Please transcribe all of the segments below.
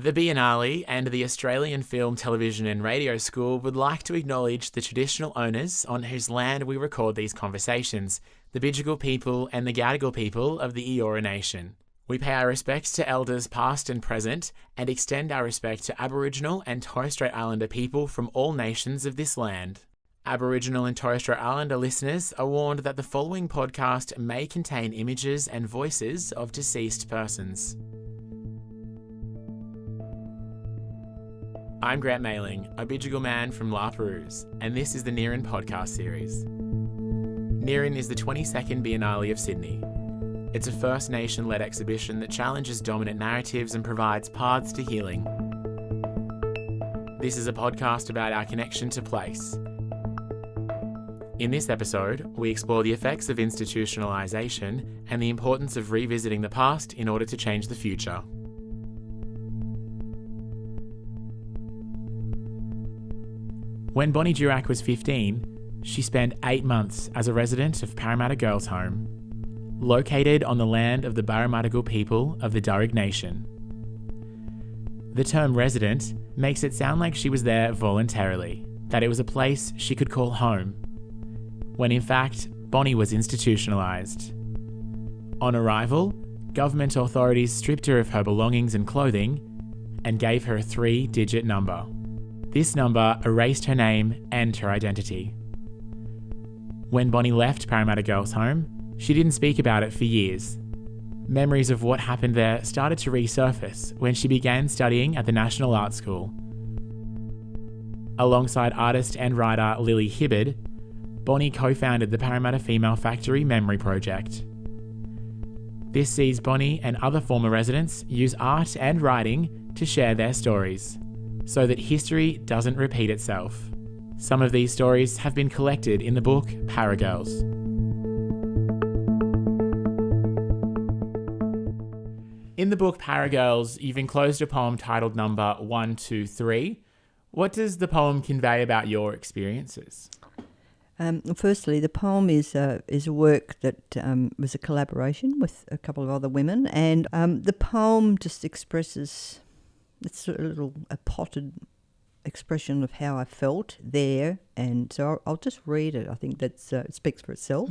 The Biennale and the Australian Film, Television and Radio School would like to acknowledge the traditional owners on whose land we record these conversations, the Bidjigal people and the Gadigal people of the Eora Nation. We pay our respects to elders past and present and extend our respect to Aboriginal and Torres Strait Islander people from all nations of this land. Aboriginal and Torres Strait Islander listeners are warned that the following podcast may contain images and voices of deceased persons. I'm Grant Mailing, a Bidjigal man from La Perouse, and this is the NIRIN Podcast Series. NIRIN is the 22nd Biennale of Sydney. It's a First Nation-led exhibition that challenges dominant narratives and provides paths to healing. This is a podcast about our connection to place. In this episode, we explore the effects of institutionalization and the importance of revisiting the past in order to change the future. When Bonney Djuric was 15, she spent 8 months as a resident of Parramatta Girls' Home, located on the land of the Parramatta people of the Djuric Nation. The term resident makes it sound like she was there voluntarily, that it was a place she could call home, when in fact, Bonney was institutionalised. On arrival, government authorities stripped her of her belongings and clothing and gave her a 3-digit number. This number erased her name and her identity. When Bonney left Parramatta Girls' Home, she didn't speak about it for years. Memories of what happened there started to resurface when she began studying at the National Art School. Alongside artist and writer Lily Hibbard, Bonney co-founded the Parramatta Female Factory Memory Project. This sees Bonney and other former residents use art and writing to share their stories, so that history doesn't repeat itself. Some of these stories have been collected in the book Paragirls. In the book Paragirls, you've enclosed a poem titled number 123. What does the poem convey about your experiences? Firstly, the poem is a work that was a collaboration with a couple of other women, and the poem just expresses, it's a potted expression of how I felt there, and so I'll just read it. I think it speaks for itself.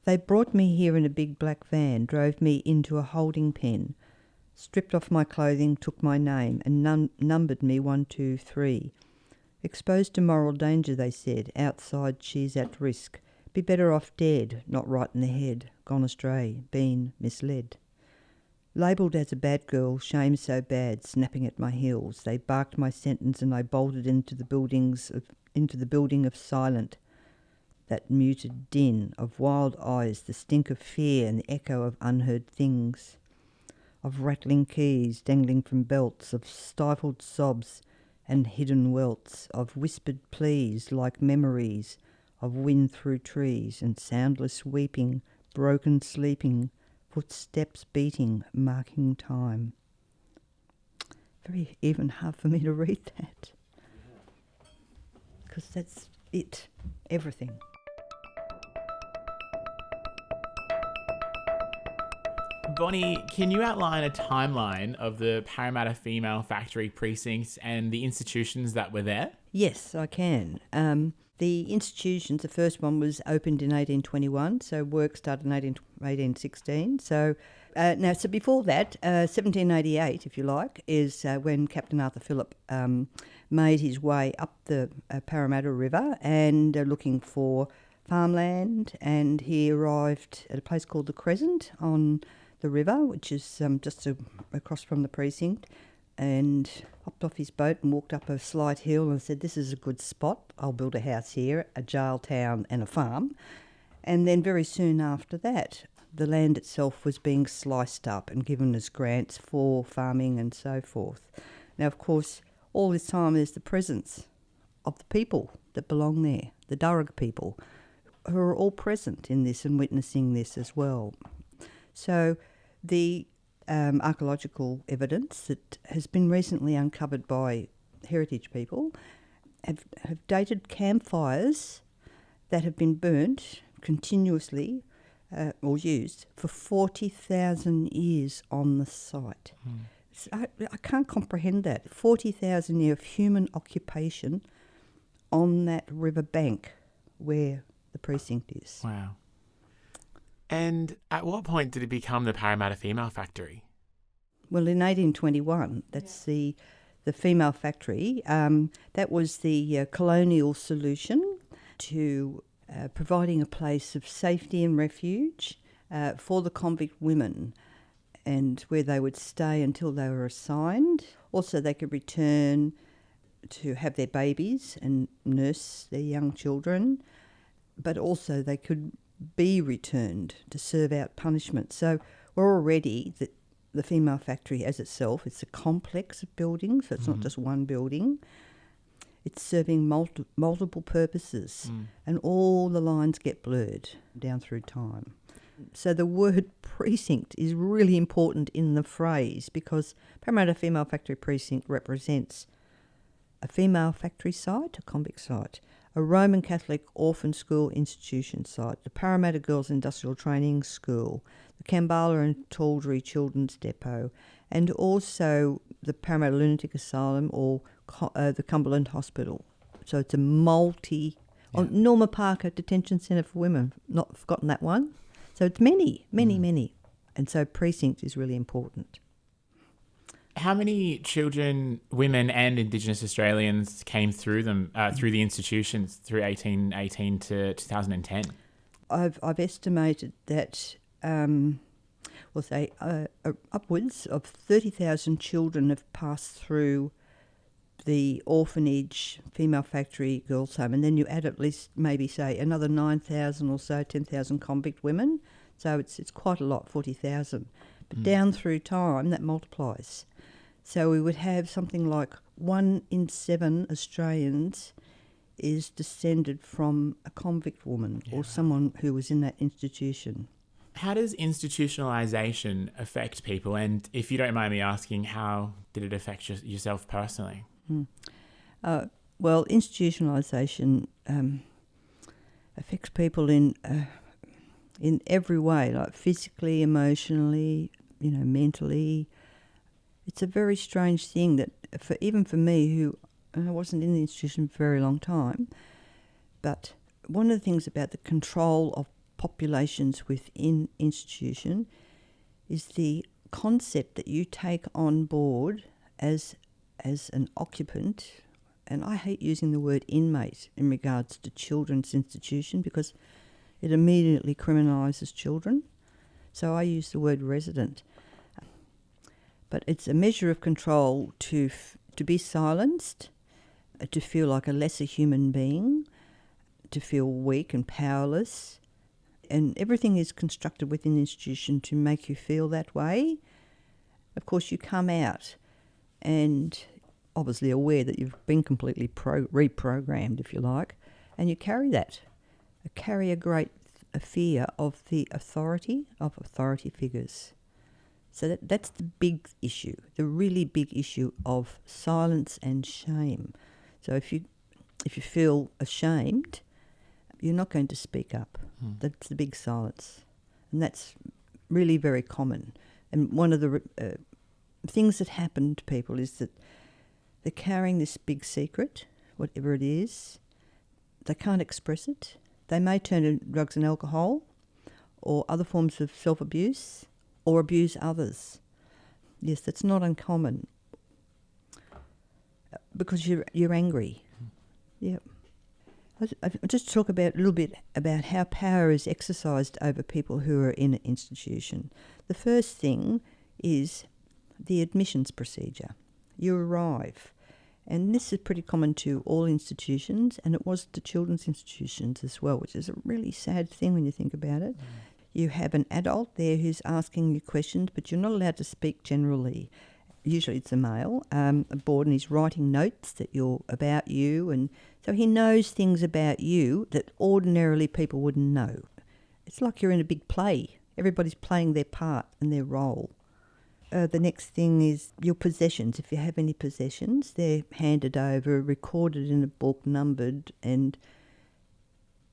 They brought me here in a big black van, drove me into a holding pen, stripped off my clothing, took my name, and numbered me 1, 2, 3. Exposed to moral danger, they said. Outside, she's at risk. Be better off dead, not right in the head. Gone astray, been misled. Labelled as a bad girl, shame so bad, snapping at my heels. They barked my sentence and I bolted into the building of silent. That muted din of wild eyes, the stink of fear and the echo of unheard things. Of rattling keys dangling from belts, of stifled sobs and hidden welts, of whispered pleas like memories, of wind through trees and soundless weeping, broken sleeping, footsteps beating, marking time. Very even hard for me to read that. Because that's it, everything. Bonney, can you outline a timeline of the Parramatta Female Factory precincts and the institutions that were there? Yes, I can. The institutions, the first one was opened in 1821, so work started in 1816. So before that, 1788, if you like, is when Captain Arthur Phillip made his way up the Parramatta River and looking for farmland, and he arrived at a place called the Crescent on the river, which is just across from the precinct, and hopped off his boat and walked up a slight hill and said, this is a good spot, I'll build a house here, a jail town and a farm. And then very soon after that, the land itself was being sliced up and given as grants for farming and so forth. Now, of course, all this time there's the presence of the people that belong there, the Djuric people, who are all present in this and witnessing this as well. So the archaeological evidence that has been recently uncovered by heritage people have dated campfires that have been burnt continuously or used for 40,000 years on the site. I can't comprehend that. 40,000 years of human occupation on that river bank where the precinct is. Wow. And at what point did it become the Parramatta Female Factory? Well, in 1821, that's the female factory. That was the colonial solution to providing a place of safety and refuge for the convict women, and where they would stay until they were assigned. Also, they could return to have their babies and nurse their young children, but also they could be returned to serve out punishment. So we're already, the female factory as itself, it's a complex of buildings, so it's not just one building. It's serving multiple purposes, and all the lines get blurred down through time. So the word precinct is really important in the phrase, because Parramatta Female Factory Precinct represents a female factory site, a convict site, a Roman Catholic orphan school institution site, the Parramatta Girls Industrial Training School, the Kambala and Tawdry Children's Depot, and also the Parramatta Lunatic Asylum or the Cumberland Hospital. So it's a Norma Parker Detention Centre for Women, not forgotten that one. So it's many. And so precinct is really important. How many children, women and Indigenous Australians came through them, through the institutions through 1818 to 2010? I've estimated that, upwards of 30,000 children have passed through the orphanage, female factory, girls' home, and then you add at least maybe say another 9,000 or so, 10,000 convict women. So it's quite a lot, 40,000. But down through time, that multiplies. So we would have something like 1 in 7 Australians is descended from a convict woman or someone who was in that institution. How does institutionalization affect people? And if you don't mind me asking, how did it affect yourself personally? Well, institutionalisation affects people in every way, like physically, emotionally, mentally. It's a very strange thing that, even for me, who I wasn't in the institution for a very long time, but one of the things about the control of populations within institution is the concept that you take on board as an occupant, and I hate using the word inmate in regards to children's institution because it immediately criminalises children. So I use the word resident. But it's a measure of control to be silenced, to feel like a lesser human being, to feel weak and powerless. And everything is constructed within the institution to make you feel that way. Of course, you come out and obviously aware that you've been completely reprogrammed, if you like, and you carry that. You carry a great fear of the authority figures. So that's the big issue, the really big issue of silence and shame. So if you feel ashamed, you're not going to speak up. That's the big silence. And that's really very common. And one of the things that happen to people is that they're carrying this big secret, whatever it is. They can't express it. They may turn to drugs and alcohol or other forms of self-abuse or abuse others. Yes, that's not uncommon because you're angry. Yep. I'll just talk a little bit about how power is exercised over people who are in an institution. The first thing is the admissions procedure. You arrive, and this is pretty common to all institutions, and it was to children's institutions as well, which is a really sad thing when you think about it. You have an adult there who's asking you questions, but you're not allowed to speak generally. Usually it's a male aboard, and he's writing notes about you, and so he knows things about you that ordinarily people wouldn't know. It's like you're in a big play. Everybody's playing their part and their role. The next thing is your possessions. If you have any possessions, they're handed over, recorded in a book, numbered, and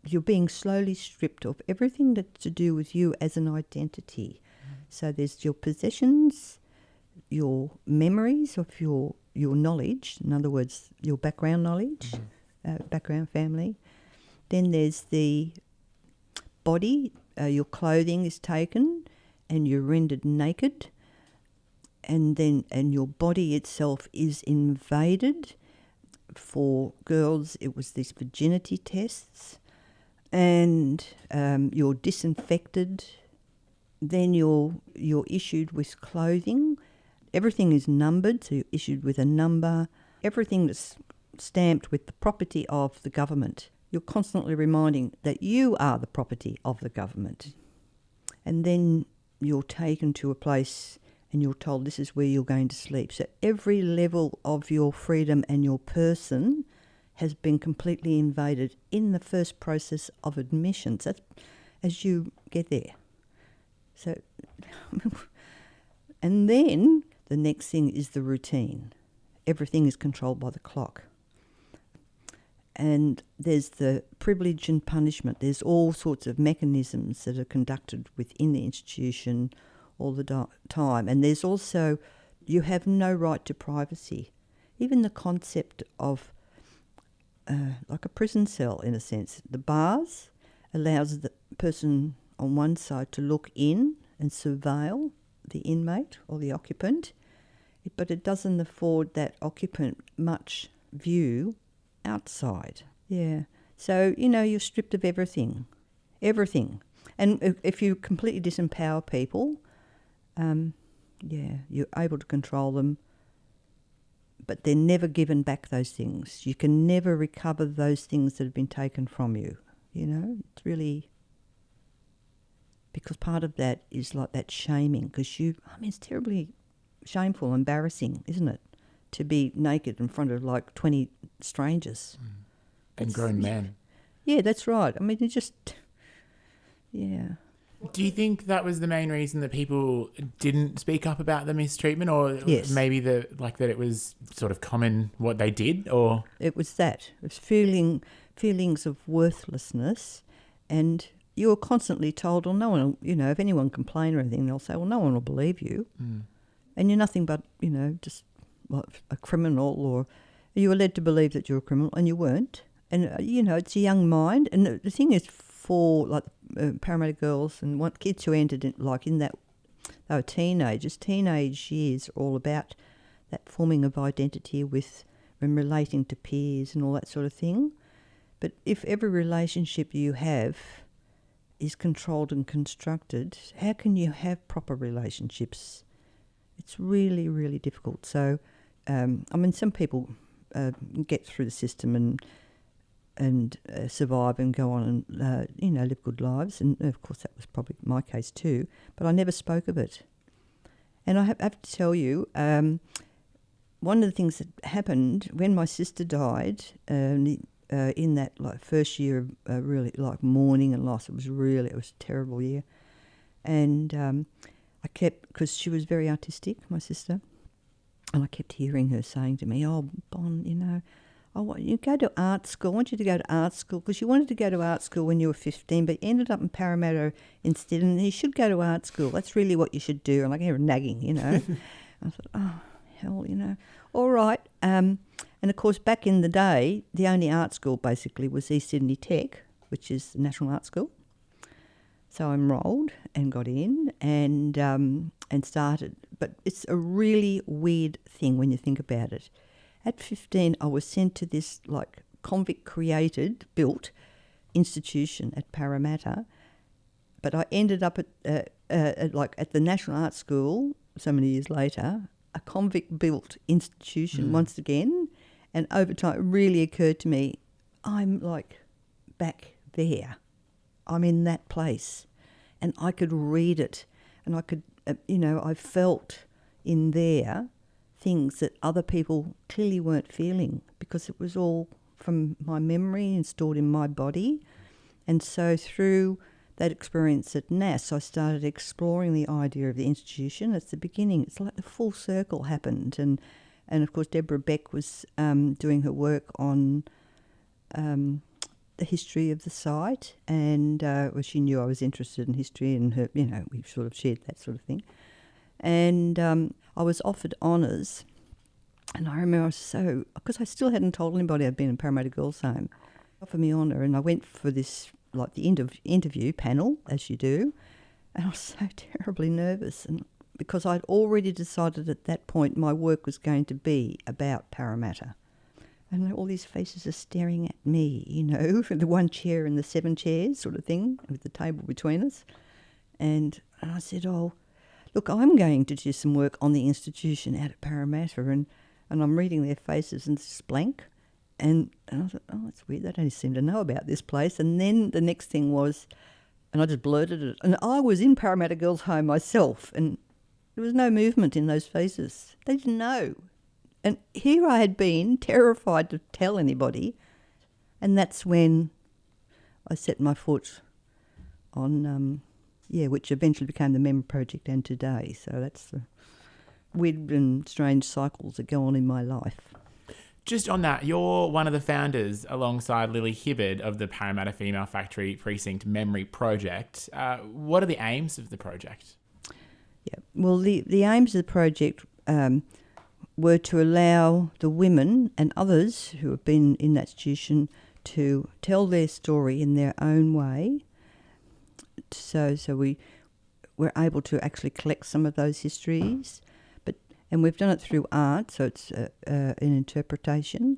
you're being slowly stripped of everything that's to do with you as an identity. So there's your possessions, your memories of your knowledge, in other words, your background knowledge, background family. Then there's the body, your clothing is taken and you're rendered naked, and your body itself is invaded. For girls, it was these virginity tests, and you're disinfected. Then you're issued with clothing. Everything is numbered, so you're issued with a number. Everything is stamped with the property of the government. You're constantly reminding that you are the property of the government. And then you're taken to a place and you're told this is where you're going to sleep. So every level of your freedom and your person has been completely invaded in the first process of admissions. That's as you get there. So, and then the next thing is the routine. Everything is controlled by the clock. And there's the privilege and punishment. There's all sorts of mechanisms that are conducted within the institution all the time. And there's also, you have no right to privacy. Even the concept of like a prison cell, in a sense. The bars allows the person on one side to look in and surveil the inmate or the occupant, but it doesn't afford that occupant much view outside. Yeah. So, you're stripped of everything. Everything. And if you completely disempower people, you're able to control them, but they're never given back those things. You can never recover those things that have been taken from you. It's really, because part of that is like that shaming, because it's terribly shameful, embarrassing, isn't it? To be naked in front of like 20 strangers. And grown men. Yeah, that's right. You just, yeah. Do you think that was the main reason that people didn't speak up about the mistreatment, or yes. maybe that it was sort of common what they did, or? It was that. It was feelings of worthlessness, and you were constantly told, well, no one, if anyone complained or anything, they'll say, well, no one will believe you. And you're nothing but, just like a criminal, or you were led to believe that you're a criminal, and you weren't. And, it's a young mind. And the thing is, for like Parramatta girls and kids who entered in that, they were teenagers. Teenage years are all about that forming of identity when relating to peers and all that sort of thing. But if every relationship you have is controlled and constructed, how can you have proper relationships? It's really, really difficult. So, some people get through the system and survive and go on and, live good lives. And, of course, that was probably my case too. But I never spoke of it. And I have to tell you, one of the things that happened when my sister died, in that first year of really mourning and loss, it was a terrible year. And I kept, because she was very artistic, my sister, and I kept hearing her saying to me, oh, Bon, I want you to go to art school. I want you to go to art school, because you wanted to go to art school when you were 15, but you ended up in Parramatta instead, and you should go to art school. That's really what you should do. And I hear her nagging, I thought, oh, hell, all right. And of course, back in the day, the only art school basically was East Sydney Tech, which is the National Art School. So I enrolled and got in and started. But it's a really weird thing when you think about it. At 15, I was sent to this convict built institution at Parramatta, but I ended up at the National Art School so many years later, a convict built institution once again, and over time it really occurred to me, I'm back there. I'm in that place, and I could read it, and I could, I felt in there things that other people clearly weren't feeling, because it was all from my memory and stored in my body. And so through that experience at NAS, I started exploring the idea of the institution. It's the beginning. It's like the full circle happened. And of course, Deborah Beck was doing her work on the history of the site, and she knew I was interested in history, and her, we sort of shared that sort of thing. And I was offered honours, and I remember because I still hadn't told anybody I'd been in Parramatta Girls' Home, offered me honour, and I went for this, like the interview panel, as you do, and I was so terribly nervous, and because I'd already decided at that point my work was going to be about Parramatta. And all these faces are staring at me, you know, the one chair and the 7 chairs sort of thing, with the table between us. And I said, oh, look, I'm going to do some work on the institution out at Parramatta, and I'm reading their faces and it's blank. And I thought, oh, that's weird, they don't seem to know about this place. And then the next thing was, and I just blurted it, and I was in Parramatta Girls' Home myself, and there was no movement in those faces. They didn't know. And here I had been terrified to tell anybody, and that's when I set my foot on, which eventually became the Member Project and today. So that's the weird and strange cycles that go on in my life. Just on that, you're one of the founders alongside Lily Hibbard of the Parramatta Female Factory Precinct Memory Project. What are the aims of the project? Yeah, well, the aims of the project were to allow the women and others who have been in that institution to tell their story in their own way. So we were able to actually collect some of those histories, and we've done it through art, so it's an interpretation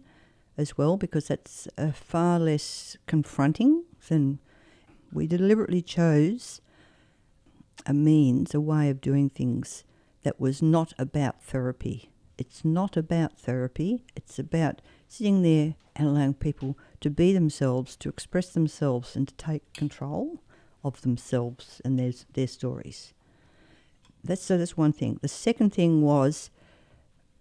as well, because that's far less confronting than we deliberately chose a way of doing things that was not about therapy. It's not about therapy. It's about sitting there and allowing people to be themselves, to express themselves, and to take control of themselves and their stories. That's one thing. The second thing was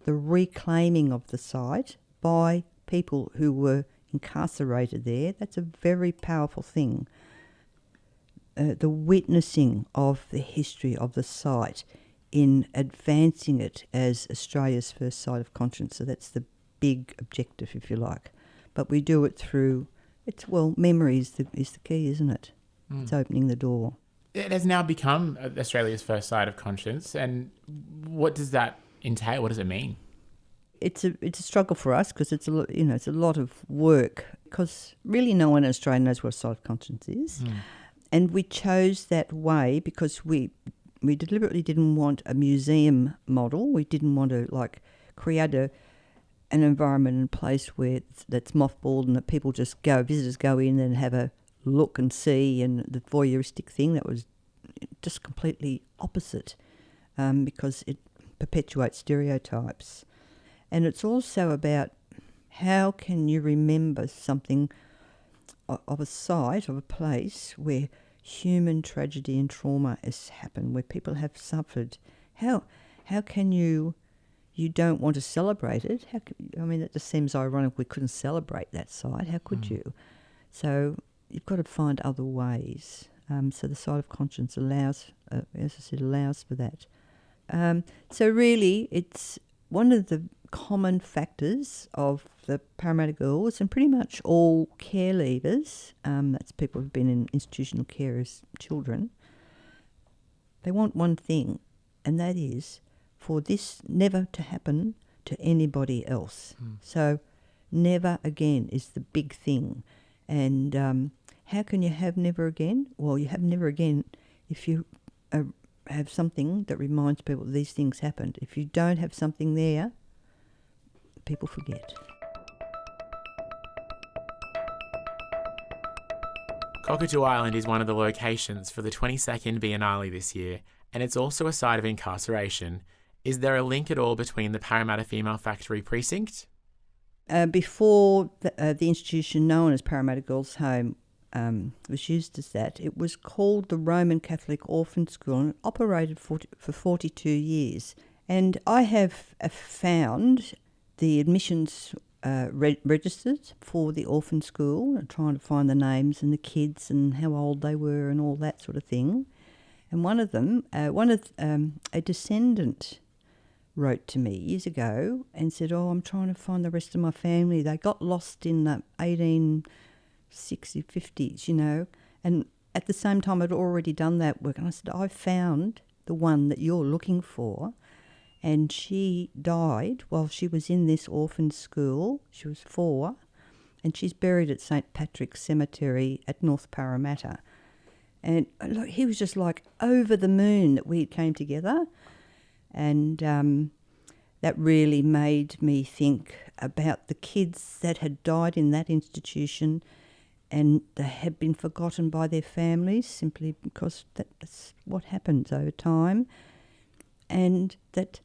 the reclaiming of the site by people who were incarcerated there. That's a very powerful thing. The witnessing of the history of the site in advancing it as Australia's first site of conscience. So that's the big objective, if you like. But we do it through, memory is the key, isn't it? Mm. It's opening the door. It has now become Australia's first site of conscience. And what does that entail? What does it mean? It's a struggle for us, because it's a lot of work, because really no one in Australia knows what a site of conscience is. Mm. And we chose that way because we deliberately didn't want a museum model. We didn't want to create an environment and place where that's mothballed and that people just visitors go in and have a look and see, and the voyeuristic thing. That was just completely opposite, because it perpetuates stereotypes. And it's also about how can you remember something of a site, of a place where human tragedy and trauma has happened, where people have suffered. How can you don't want to celebrate it? That just seems ironic. We couldn't celebrate that site. How could you? So you've got to find other ways. So the site of conscience allows, as I said, allows for that. So really, it's one of the common factors of the Parramatta girls and pretty much all care leavers, that's people who've been in institutional care as children. They want one thing, and that is for this never to happen to anybody else. So never again is the big thing. And how can you have never again? Well, you have never again if you have something that reminds people these things happened. If you don't have something there, people forget. Cockatoo Island is one of the locations for the 22nd Biennale this year, and it's also a site of incarceration. Is there a link at all between the Parramatta Female Factory Precinct? Before the institution known as Parramatta Girls' Home was used as that, it was called the Roman Catholic Orphan School, and it operated for 42 years. And I have found the admissions registered for the orphan school, and trying to find the names and the kids and how old they were and all that sort of thing. And one of them, a descendant wrote to me years ago and said, I'm trying to find the rest of my family. They got lost in the 1860s, 50s, and at the same time I'd already done that work. And I said, I found the one that you're looking for. and she died while she was in this orphan school. She was 4, and she's buried at St Patrick's Cemetery at North Parramatta. And look, he was just like over the moon that we came together, and that really made me think about the kids that had died in that institution and they had been forgotten by their families simply because that's what happens over time, and that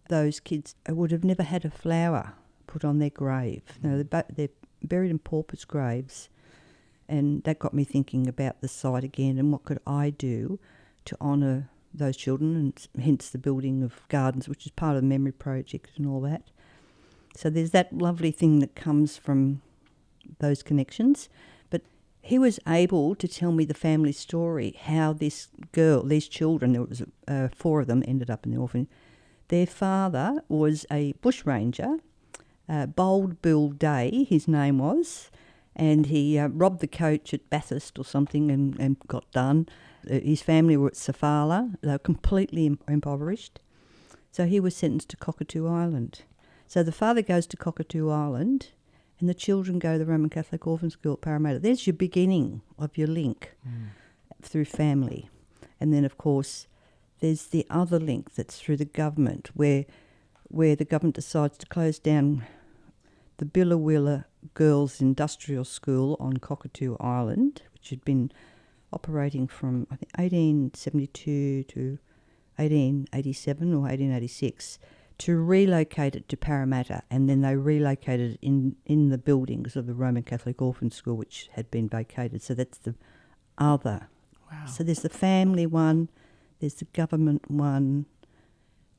those kids would have never had a flower put on their grave. No, they're buried in paupers' graves, and that got me thinking about the site again and what could I do to honour those children, and hence the building of gardens, which is part of the memory project and all that. So there's that lovely thing that comes from those connections. But he was able to tell me the family story, how this girl, these children, there was 4 of them ended up in the orphan. Their father was a bushranger, Bold Bill Day, his name was, and he robbed the coach at Bathurst or something and got done. His family were at Safala. They were completely impoverished. So he was sentenced to Cockatoo Island. So the father goes to Cockatoo Island and the children go to the Roman Catholic Orphan School at Parramatta. There's your beginning of your link through family. And then, of course, there's the other link that's through the government where the government decides to close down the Billawilla Girls Industrial School on Cockatoo Island, which had been operating from, I think, 1872 to 1887 or 1886, to relocate it to Parramatta, and then they relocated it in the buildings of the Roman Catholic Orphan School, which had been vacated. So that's the other. Wow. So there's the family one, there's the government one,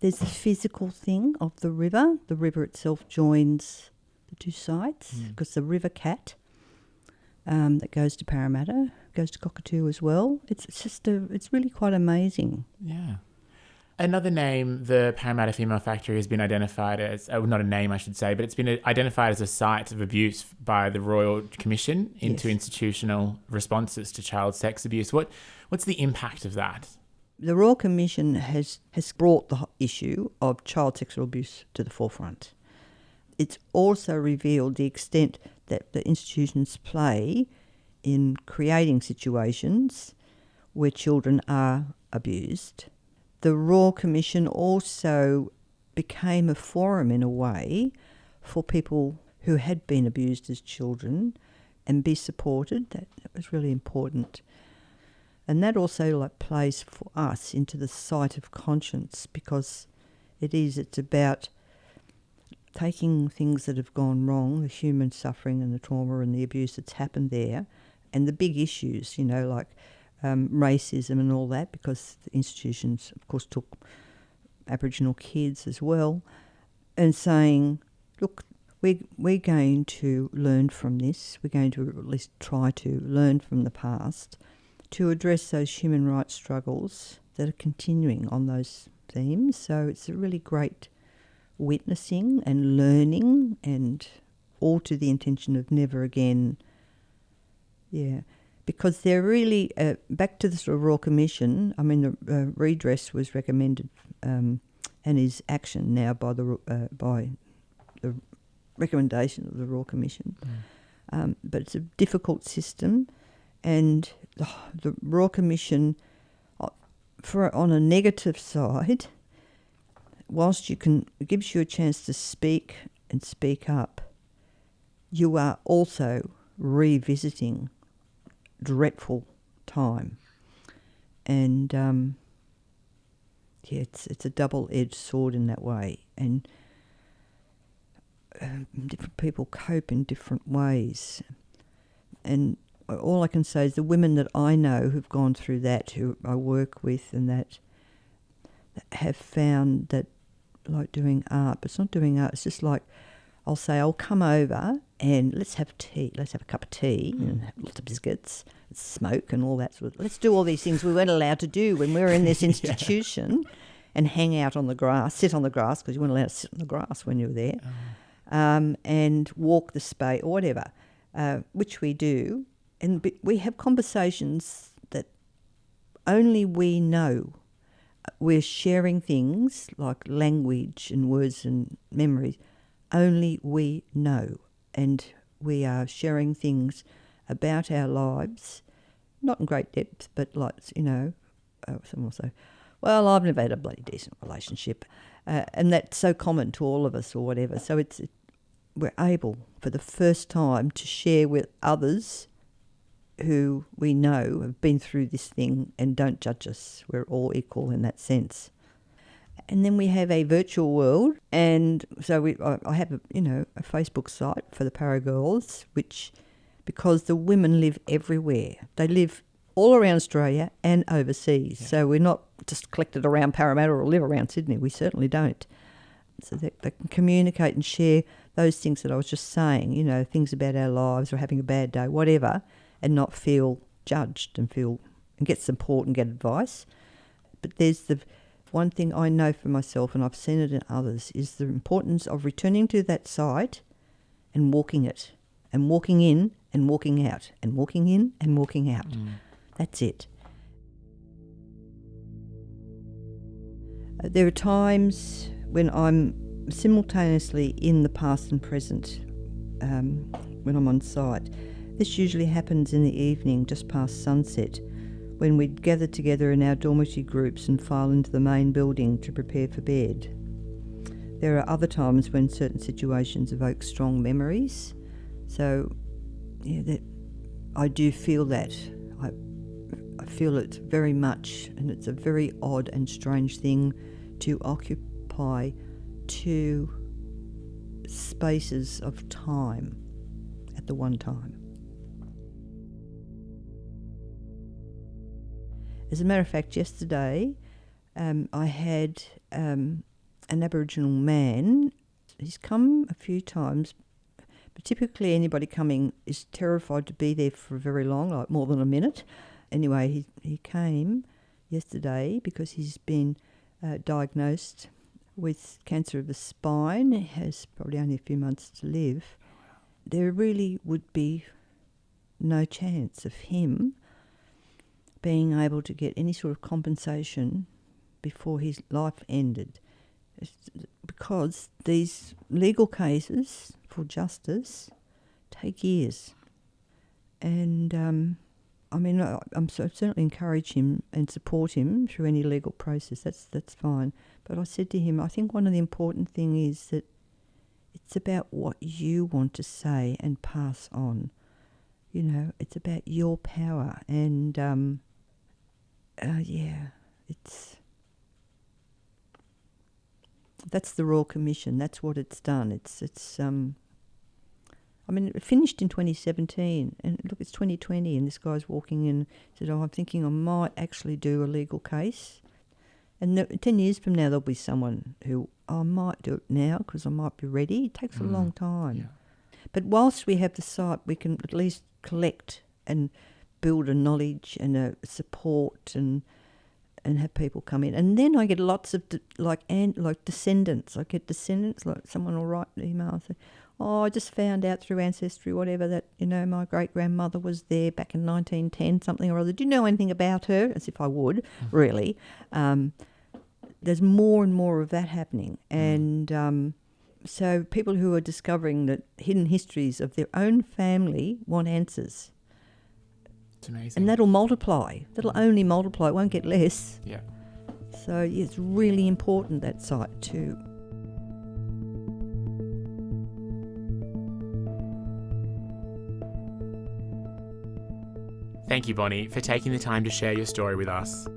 there's the physical thing of the river. The river itself joins the 2 sites because the river cat that goes to Parramatta goes to Cockatoo as well. It's really quite amazing. Yeah. Another name, the Parramatta Female Factory, has been identified as, not a name I should say, but it's been identified as a site of abuse by the Royal Commission into institutional responses to child sex abuse. What's the impact of that? The Royal Commission has brought the issue of child sexual abuse to the forefront. It's also revealed the extent that the institutions play in creating situations where children are abused. The Royal Commission also became a forum in a way for people who had been abused as children and be supported. That was really important. And that also plays for us into the site of conscience, because it's about taking things that have gone wrong, the human suffering and the trauma and the abuse that's happened there, and the big issues, like racism and all that, because the institutions, of course, took Aboriginal kids as well, and saying, look, we're going to learn from this. We're going to at least try to learn from the past to address those human rights struggles that are continuing on those themes. So it's a really great witnessing and learning, and all to the intention of never again. Yeah, because they're really, back to the sort of Royal Commission, I mean, the redress was recommended and is action now by the recommendation of the Royal Commission. But it's a difficult system, and the Royal Commission, on a negative side, whilst it gives you a chance to speak and speak up, you are also revisiting dreadful time. And it's a double-edged sword in that way. And different people cope in different ways. And all I can say is the women that I know who've gone through that, who I work with, and that have found that, like doing art, but it's not doing art, it's just like, I'll say, I'll come over and let's have tea, let's have a cup of tea and have lots of biscuits, smoke and all that sort of, let's do all these things we weren't allowed to do when we were in this institution, and hang out on the grass, sit on the grass, because you weren't allowed to sit on the grass when you were there, and walk the space or whatever, which we do. And we have conversations that only we know we're sharing things like language and words and memories only we know, and we are sharing things about our lives, not in great depth, but like, someone will say, well, I've never had a bloody decent relationship, and that's so common to all of us or whatever. So we're able for the first time to share with others who we know have been through this thing and don't judge us. We're all equal in that sense. And then we have a virtual world, and so I have a Facebook site for the Para Girls, which, because the women live everywhere, they live all around Australia and overseas. Yeah. So we're not just collected around Parramatta or live around Sydney. We certainly don't. So they can communicate and share those things that I was just saying, things about our lives or having a bad day, whatever, and not feel judged and get support and get advice. But there's the one thing I know for myself, and I've seen it in others, is the importance of returning to that site and walking it, and walking in and walking out, and walking in and walking out. That's it. There are times when I'm simultaneously in the past and present when I'm on site. This usually happens in the evening, just past sunset, when we'd gather together in our dormitory groups and file into the main building to prepare for bed. There are other times when certain situations evoke strong memories. So, I do feel that. I feel it very much, and it's a very odd and strange thing to occupy two spaces of time at the one time. As a matter of fact, yesterday I had an Aboriginal man. He's come a few times, but typically anybody coming is terrified to be there for very long, like more than a minute. Anyway, he came yesterday because he's been diagnosed with cancer of the spine. He has probably only a few months to live. There really would be no chance of him being able to get any sort of compensation before his life ended, because these legal cases for justice take years. And I'm certainly encourage him and support him through any legal process. That's fine. But I said to him, I think one of the important things is that it's about what you want to say and pass on. It's about your power, and that's the Royal Commission. That's what it's done. It finished in 2017, and look, it's 2020, and this guy's walking in and said, I'm thinking I might actually do a legal case. And 10 years from now, there'll be someone who, I might do it now because I might be ready. It takes a long time. Yeah. But whilst we have the site, we can at least collect and build a knowledge and a support and have people come in. And then I get lots of descendants. I get descendants, like someone will write an email and say, I just found out through Ancestry, whatever, that, my great-grandmother was there back in 1910, something or other. Do you know anything about her? As if I would, really. There's more and more of that happening. And so people who are discovering that hidden histories of their own family want answers. It's amazing. And that'll multiply. That'll only multiply. It won't get less. Yeah. So it's really important, that site too. Thank you, Bonney, for taking the time to share your story with us.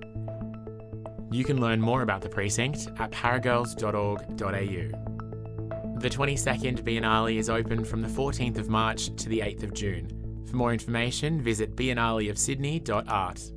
You can learn more about the precinct at paragirls.org.au. The 22nd Biennale is open from the 14th of March to the 8th of June. For more information, visit biennaleofsydney.art.